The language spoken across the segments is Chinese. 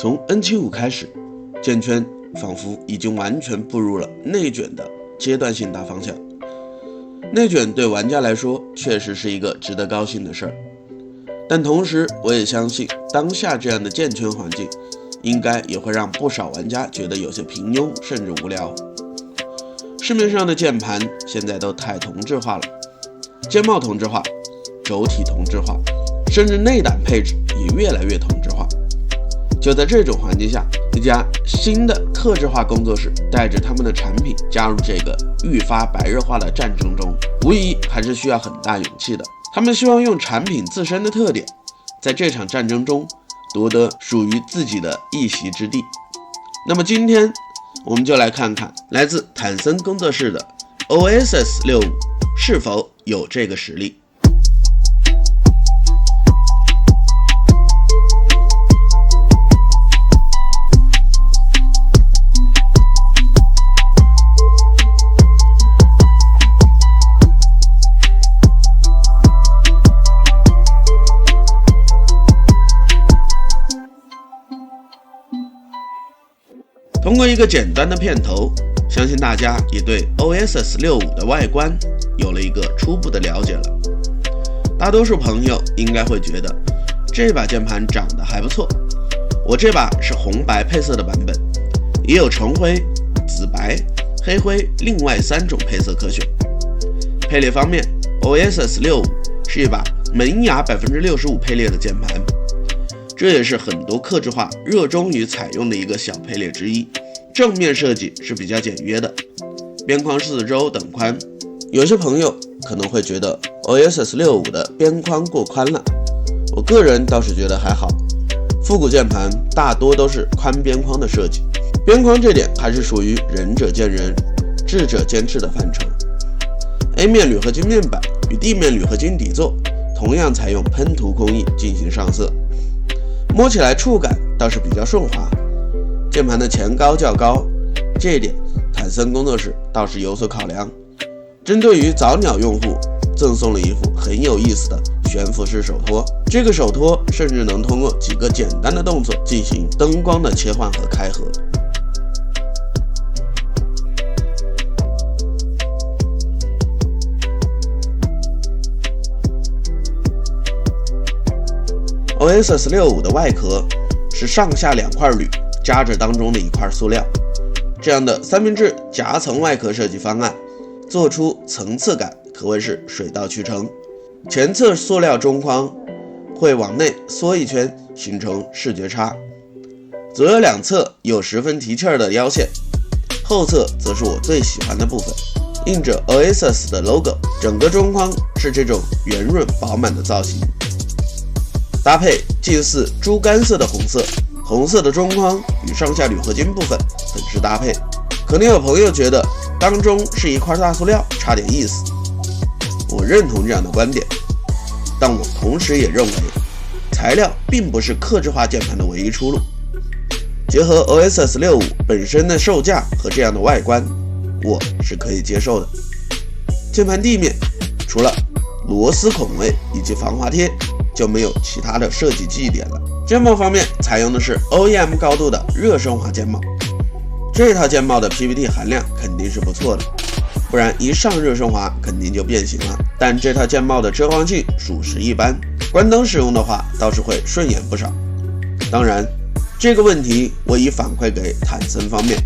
从 N75 开始，键圈仿佛已经完全步入了内卷的阶段性大方向。内卷对玩家来说确实是一个值得高兴的事儿，但同时我也相信当下这样的键圈环境应该也会让不少玩家觉得有些平庸甚至无聊。市面上的键盘现在都太同质化了，键帽同质化，轴体同质化，甚至内胆配置也越来越同质化。就在这种环境下，一家新的客制化工作室带着他们的产品加入这个愈发白热化的战争中，无疑还是需要很大勇气的。他们希望用产品自身的特点，在这场战争中夺得属于自己的一席之地。那么今天我们就来看看来自坦森工作室的 OSS 65是否有这个实力。通过一个简单的片头，相信大家也对 OSS 65的外观有了一个初步的了解了。大多数朋友应该会觉得这把键盘长得还不错，我这把是红白配色的版本，也有橙灰、紫白、黑灰另外3种配色可选。配列方面， OSS 65是一把门牙 65% 配列的键盘，这也是很多客制化热衷于采用的一个小配列之一。正面设计是比较简约的，边框4周等宽。有些朋友可能会觉得 OSS 65的边框过宽了，我个人倒是觉得还好。复古键盘大多都是宽边框的设计，边框这点还是属于仁者见仁，智者见智的范畴。A 面铝合金面板与地面铝合金底座同样采用喷涂工艺进行上色，摸起来触感倒是比较顺滑。键盘的前高较高，这一点坦森工作室倒是有所考量，针对于早鸟用户赠送了一副很有意思的悬浮式手托。这个手托甚至能通过几个简单的动作进行灯光的切换和开合。OSS 65的外壳是上下2块铝夹着当中的一块塑料，这样的三明治夹层外壳设计方案做出层次感可谓是水到渠成。前侧塑料中框会往内缩一圈形成视觉差，左右两侧有10分提气的腰线，后侧则是我最喜欢的部分，印着 OSS 的 logo， 整个中框是这种圆润饱满的造型，搭配近似猪肝色的红色，红色的中框与上下铝合金部分很是搭配。可能有朋友觉得当中是一块大塑料，差点意思。我认同这样的观点，但我同时也认为材料并不是客制化键盘的唯一出路。结合 OSS 65本身的售价和这样的外观，我是可以接受的。键盘地面除了螺丝孔位以及防滑贴，就没有其他的设计记忆点了。键帽方面采用的是 OEM 高度的热升华键帽，这套键帽的 PVD 含量肯定是不错的，不然一上热升华肯定就变形了。但这套键帽的遮光性属实一般，关灯使用的话倒是会顺眼不少。当然这个问题我已反馈给坦森方面，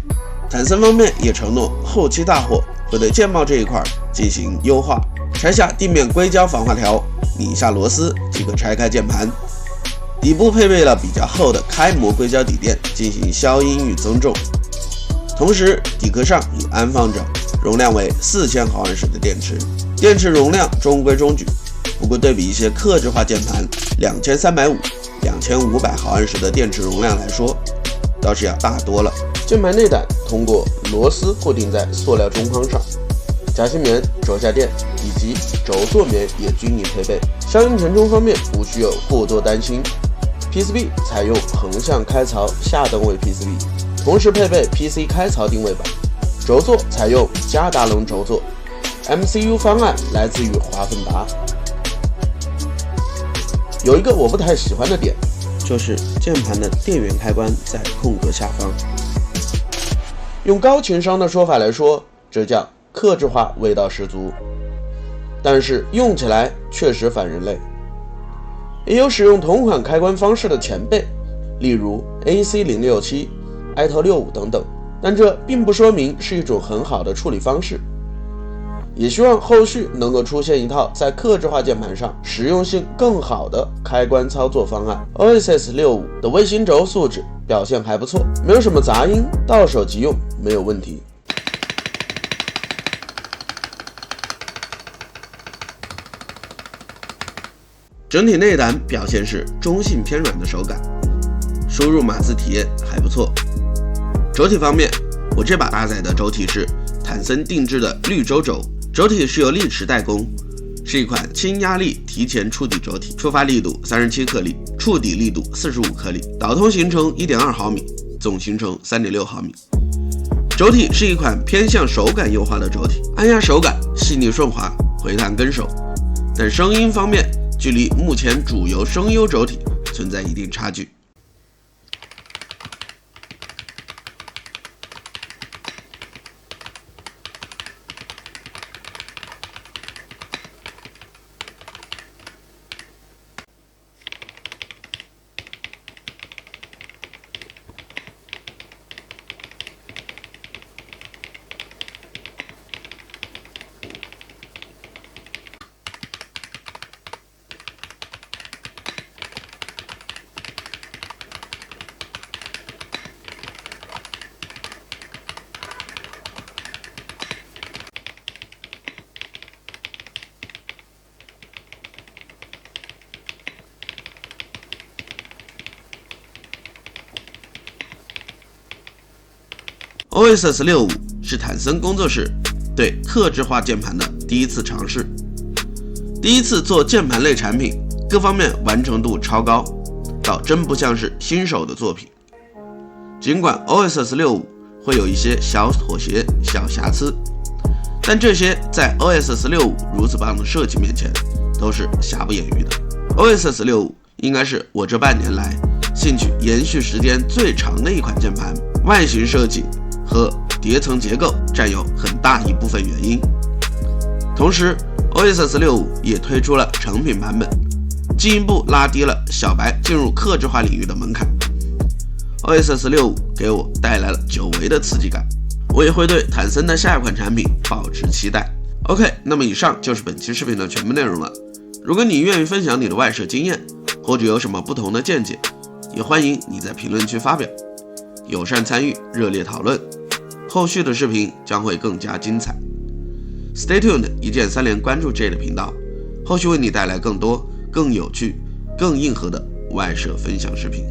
坦森方面也承诺后期大货会对键帽这一块进行优化，拆下地面硅胶防滑条，拧下螺丝即可拆开键盘。底部配备了比较厚的开模硅胶底垫进行消音与增重，同时底壳上已安放着容量为4000毫安时的电池，电池容量中规中矩，不过对比一些客制化键盘2350、2500毫安时的电池容量来说，倒是要大多了。键盘内胆通过螺丝固定在塑料中框上，夹心棉、轴下垫以及轴座棉也均已配备。相应填充方面无需有过多担心， PCB 采用横向开槽下灯位 PCB， 同时配备 PC 开槽定位板，轴座采用加达龙轴座， MCU 方案来自于华芬达。有一个我不太喜欢的点，就就是键盘的电源开关在空格下方。用高情商的说法来说，这叫客制化味道十足，但是用起来确实反人类。也有使用同款开关方式的前辈，例如 AC067、艾特65等等，但这并不说明是一种很好的处理方式。也希望后续能够出现一套在客制化键盘上实用性更好的开关操作方案。OSS 65的卫星轴素质表现还不错，没有什么杂音，到手即用没有问题。整体内胆表现是中性偏软的手感，输入码字体验还不错。轴体方面，我这把搭载的轴体是坦森定制的绿轴轴，轴体是由力驰代工，是一款轻压力提前触底轴体，触发力度37克力，触底力度45克力，导通行程 1.2 毫米，总行程 3.6 毫米。轴体是一款偏向手感优化的轴体，按压手感细腻顺滑，回弹跟手，但声音方面距离目前主流声优轴体存在一定差距。OSS 65是坦森工作室对客制化键盘的第一次尝试，第一次做键盘类产品，各方面完成度超高，倒真不像是新手的作品。尽管 OSS 65会有一些小妥协、小瑕疵，但这些在 OSS 65如此棒的设计面前都是瑕不掩瑜的。OSS 65应该是我这半年来兴趣延续时间最长的一款键盘，外形设计和叠层结构占有很大一部分原因。同时 OSS 65也推出了成品版本，进一步拉低了小白进入客制化领域的门槛。OSS 65给我带来了久违的刺激感，我也会对坦森的下一款产品保持期待。OK， 那么以上就是本期视频的全部内容了。如果你愿意分享你的外设经验，或者有什么不同的见解，也欢迎你在评论区发表，友善参与，热烈讨论。后续的视频将会更加精彩。Stay tuned， 一键三连关注 J 的频道，后续为你带来更多、更有趣、更硬核的外设分享视频。